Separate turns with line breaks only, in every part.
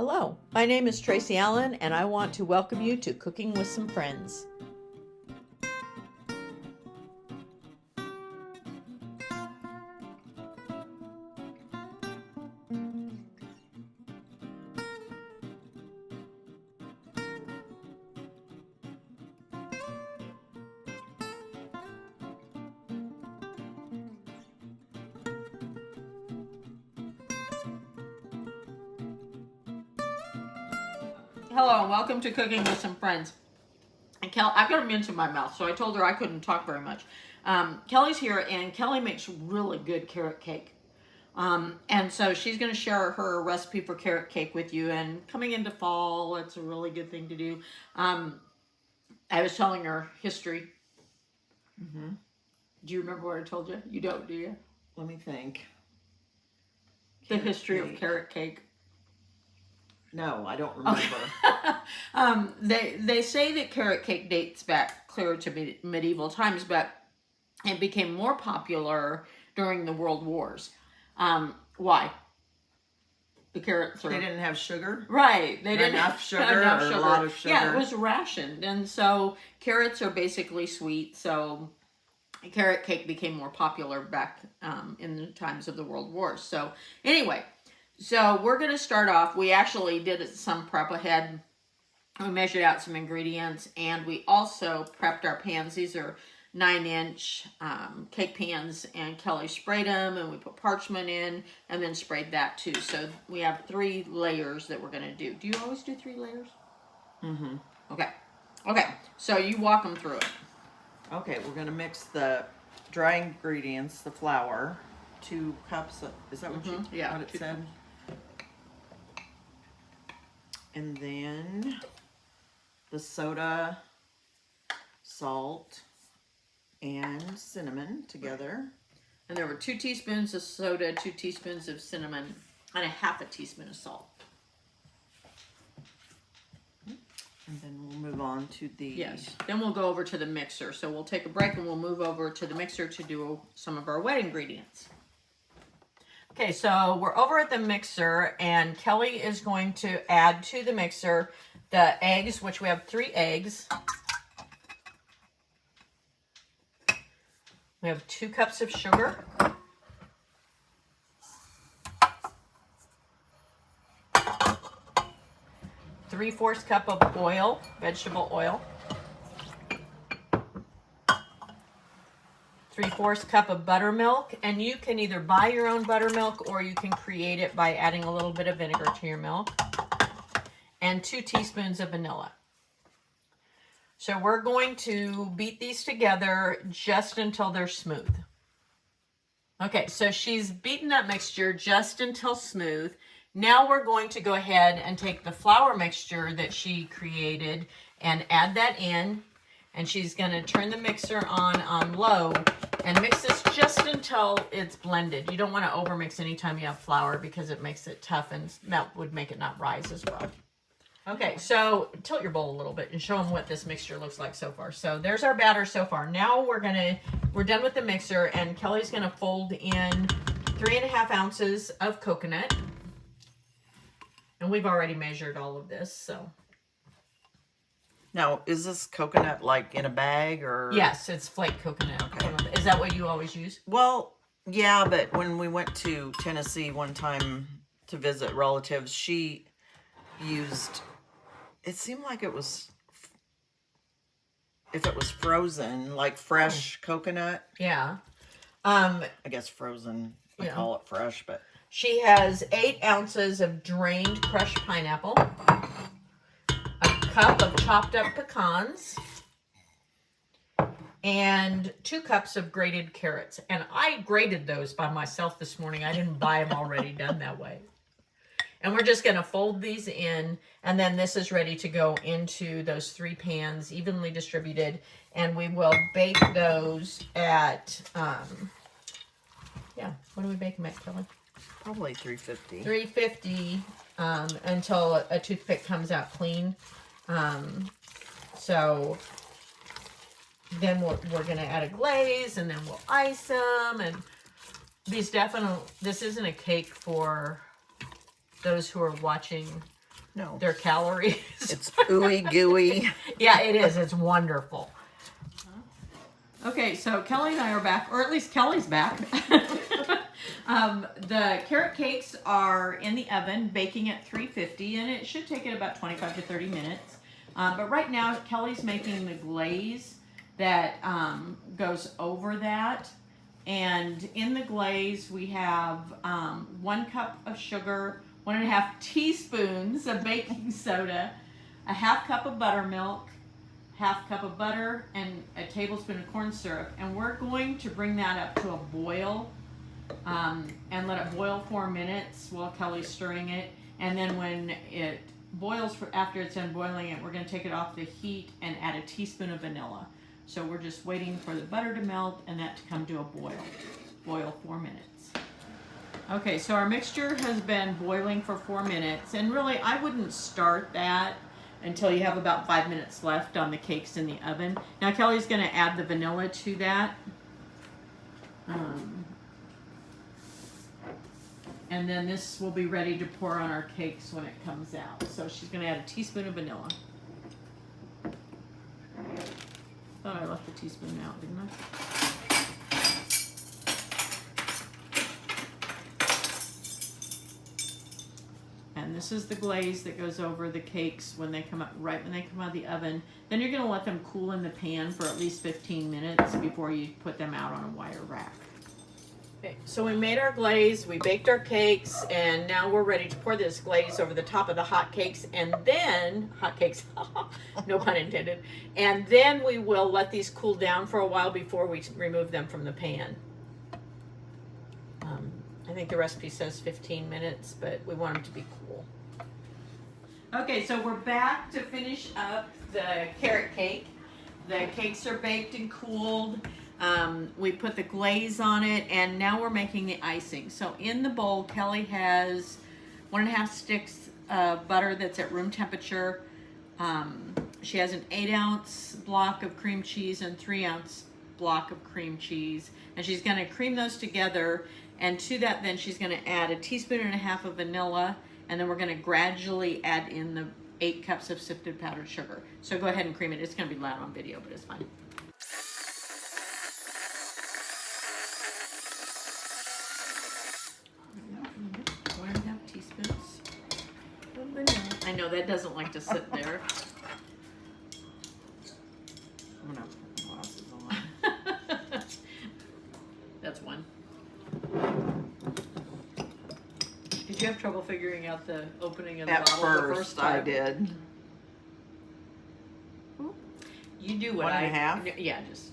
Hello, my name is Tracy Allen, and I want to welcome you to Cooking with Some Friends. Hello, and welcome to Cooking with Some Friends. And I've got a mint in my mouth, so I told her I couldn't talk very much. Kelly's here, and Kelly makes really good carrot cake. And so she's going to share her recipe for carrot cake with you. And coming into fall, it's a really good thing to do. I was telling her history.
Mm-hmm.
Do you remember what I told you? You don't, do you?
Let me think.
The history of carrot cake.
No, I don't remember.
Okay. They say that carrot cake dates back clear to medieval times, but it became more popular during the World Wars. Why? The carrots
They didn't have sugar?
Right. They didn't
enough
have
sugar
enough
or
sugar.
a lot of sugar?
Yeah, it was rationed. And so carrots are basically sweet. So carrot cake became more popular back in the times of the World Wars. So anyway, so we're going to start off. We actually did some prep ahead. We measured out some ingredients, and we also prepped our pans. These are 9-inch cake pans, and Kelly sprayed them, and we put parchment in and then sprayed that too. So we have 3 layers that we're going to do. Do you always do 3 layers?
Mm-hmm.
Okay, so you walk them through it.
Okay, we're going to mix the dry ingredients, the flour, 2 cups of, is that what what it said? And then the soda, salt, and cinnamon together.
And there were 2 teaspoons of soda, 2 teaspoons of cinnamon, and a half a teaspoon of salt.
And then we'll move on to the...
Yes, then we'll go over to the mixer. So we'll take a break and we'll move over to the mixer to do some of our wet ingredients. Okay, so we're over at the mixer, and Kelly is going to add to the mixer the eggs, which we have 3 eggs. We have 2 cups of sugar. 3/4 cup of oil, vegetable oil. 3/4 cup of buttermilk, and you can either buy your own buttermilk or you can create it by adding a little bit of vinegar to your milk. And 2 teaspoons of vanilla. So we're going to beat these together just until they're smooth. Okay, so she's beaten that mixture just until smooth. Now we're going to go ahead and take the flour mixture that she created and add that in. And she's going to turn the mixer on low and mix this just until it's blended. You don't want to overmix anytime you have flour because it makes it tough, and that would make it not rise as well. Okay, so tilt your bowl a little bit and show them what this mixture looks like so far. So there's our batter so far. Now we're done with the mixer, and Kelly's gonna fold in 3.5 ounces of coconut. And we've already measured all of this, so.
Now, is this coconut like in a bag or?
Yes, it's flake coconut. Okay. Is that what you always use?
Well, yeah, but when we went to Tennessee one time to visit relatives, she used, it seemed like it was, if it was frozen, like fresh coconut.
Yeah.
I guess frozen, I call it fresh, but.
She has 8 ounces of drained crushed pineapple, a cup of chopped up pecans, and 2 cups of grated carrots. And I grated those by myself this morning. I didn't buy them already done that way. And we're just going to fold these in, and then this is ready to go into those 3 pans, evenly distributed, and we will bake those at, what do we bake them at, Kelly?
Probably 350.
350 until a toothpick comes out clean. So then we're going to add a glaze, and then we'll ice them. And this isn't a cake for those who are watching
No.
their calories.
It's ooey gooey.
Yeah, it is. It's wonderful. Okay, so Kelly and I are back, or at least Kelly's back. The carrot cakes are in the oven, baking at 350, and it should take it about 25 to 30 minutes. But right now, Kelly's making the glaze that goes over that. And in the glaze, we have 1 cup of sugar, 1.5 teaspoons of baking soda, a 1/2 cup of buttermilk, 1/2 cup of butter, and a tablespoon of corn syrup. And we're going to bring that up to a boil and let it boil 4 minutes while Kelly's stirring it. And then when it boils, after it's done boiling it, we're going to take it off the heat and add a teaspoon of vanilla. So we're just waiting for the butter to melt and that to come to a boil. Boil 4 minutes. Okay, so our mixture has been boiling for 4 minutes, and really I wouldn't start that until you have about 5 minutes left on the cakes in the oven. Now Kelly's going to add the vanilla to that. And then this will be ready to pour on our cakes when it comes out. So she's going to add a teaspoon of vanilla. Thought I left the teaspoon out, didn't I? And this is the glaze that goes over the cakes when they come out, right when they come out of the oven. Then you're going to let them cool in the pan for at least 15 minutes before you put them out on a wire rack. Okay, so we made our glaze, we baked our cakes, and now we're ready to pour this glaze over the top of the hot cakes, and then, hot cakes, no pun intended, and then we will let these cool down for a while before we remove them from the pan. I think the recipe says 15 minutes, but we want them to be cool. Okay, so we're back to finish up the carrot cake. The cakes are baked and cooled. We put the glaze on it, and now we're making the icing. So in the bowl, Kelly has 1.5 sticks of butter that's at room temperature. She has an 8-ounce block of cream cheese and 3-ounce block of cream cheese, and she's going to cream those together. And to that, then she's going to add 1.5 teaspoons of vanilla, and then we're going to gradually add in the 8 cups of sifted powdered sugar. So go ahead and cream it. It's going to be loud on video, but it's fine. 1.5 teaspoons of vanilla. I know that doesn't like to sit there. I'm gonna put my glasses on. That's 1. Did you have trouble figuring out the opening of the bottle the first time?
I did.
You do what
1.5?
Yeah, just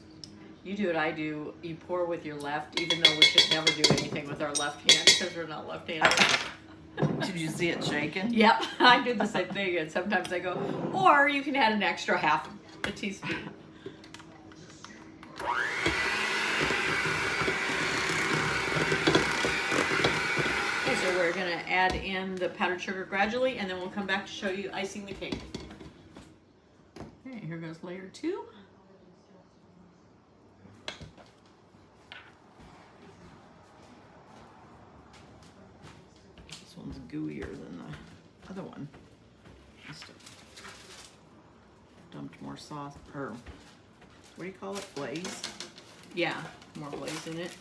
you do what I do. You pour with your left, even though we should never do anything with our left hand because we're not left-handed.
Did you see it shaking?
Yep, I do the same thing, and sometimes I go, or you can add an extra 1/2 teaspoon. Okay, so we're gonna add in the powdered sugar gradually, and then we'll come back to show you icing the cake. Okay, here goes layer 2.
This one's gooier than the other one. Must have dumped more sauce, or what do you call it? Glaze?
Yeah, more glaze in it.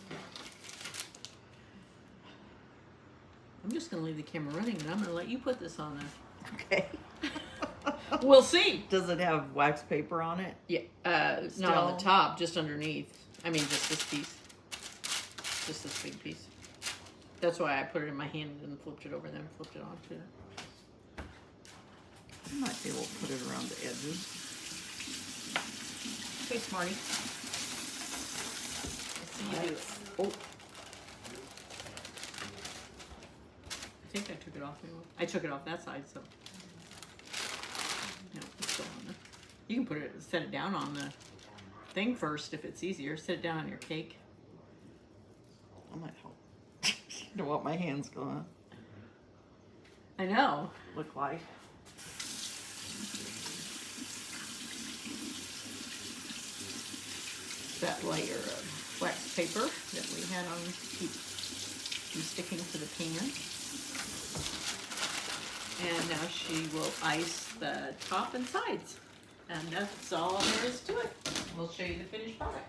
I'm just gonna leave the camera running, and I'm gonna let you put this on there.
Okay.
We'll see.
Does it have wax paper on it?
Yeah, not on the top, just underneath. I mean, just this piece. Just this big piece. That's why I put it in my hand and flipped it over, then flipped it onto it.
I might be able to put it around the edges.
Okay, Smarty. I see you do it.
Oh,
I think I took it off. I took it off that side, so. No, it's still on there. You can put it, set it down on the thing first if it's easier. Set it down on your cake.
that might help. You know what my hand's gonna
I know.
look like.
That layer of wax paper that we had on keep from sticking to the pan. And now she will ice the top and sides. And that's all there is to it. We'll show you the finished product.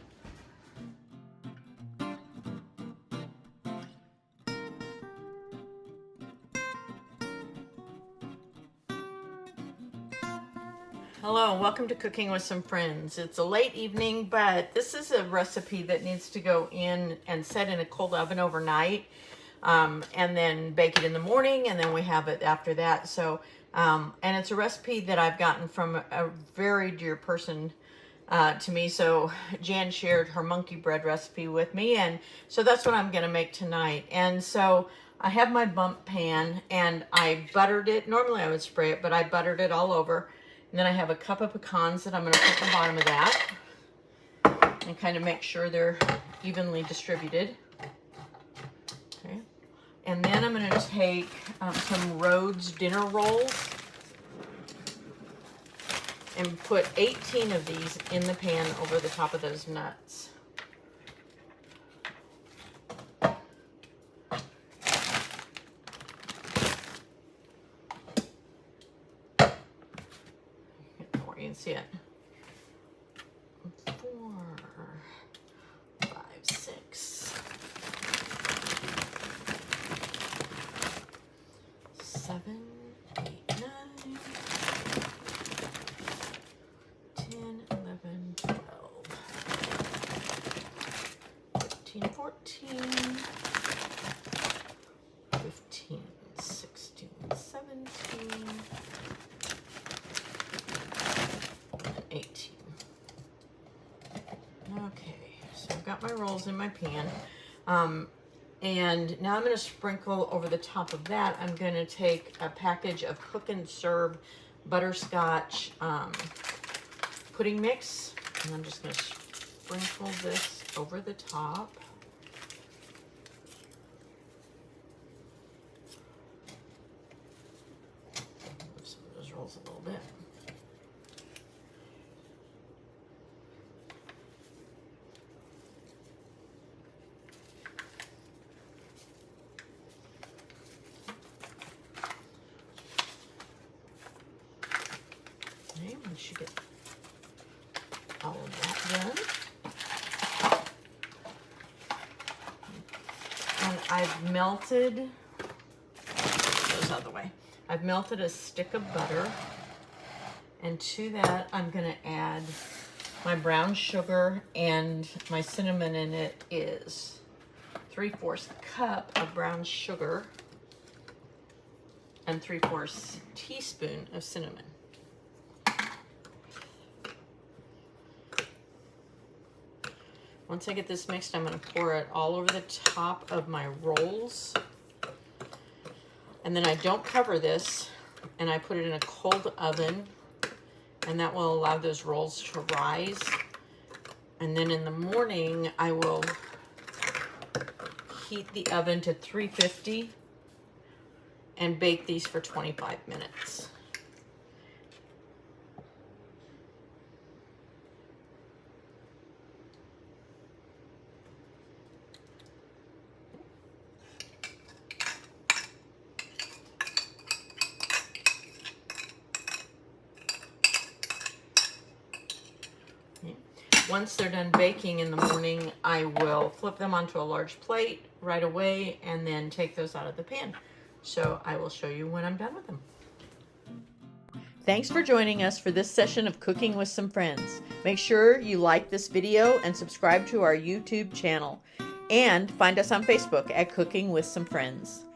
Hello, and welcome to Cooking with Some Friends. It's a late evening, but this is a recipe that needs to go in and set in a cold oven overnight, and then bake it in the morning, and then we have it after that. So, and it's a recipe that I've gotten from a very dear person to me. So Jan shared her monkey bread recipe with me, and so that's what I'm going to make tonight. And so I have my bump pan, and I buttered it. Normally I would spray it, but I buttered it all over. And then I have a cup of pecans that I'm going to put at the bottom of that and kind of make sure they're evenly distributed. Okay. And then I'm going to take some Rhodes dinner rolls and put 18 of these in the pan over the top of those nuts. You can see it. 4, 5, 6, 7, 8, 9, 10, 11, 12, 13, 14, 15, 16, 17, 18. Okay, so I've got my rolls in my pan. And now I'm going to sprinkle over the top of that. I'm going to take a package of Cook and Serve butterscotch pudding mix. And I'm just going to sprinkle this over the top. Move some of those rolls a little bit. Okay, once you get all of that done. And I've melted, goes out of the way. I've melted a stick of butter. And to that, I'm going to add my brown sugar, and my cinnamon in it is 3/4 cup of brown sugar and 3/4 teaspoon of cinnamon. Once I get this mixed, I'm going to pour it all over the top of my rolls. And then I don't cover this, and I put it in a cold oven, and that will allow those rolls to rise. And then in the morning, I will heat the oven to 350 and bake these for 25 minutes. Once they're done baking in the morning, I will flip them onto a large plate right away and then take those out of the pan. So I will show you when I'm done with them. Thanks for joining us for this session of Cooking with Some Friends. Make sure you like this video and subscribe to our YouTube channel. And find us on Facebook at Cooking with Some Friends.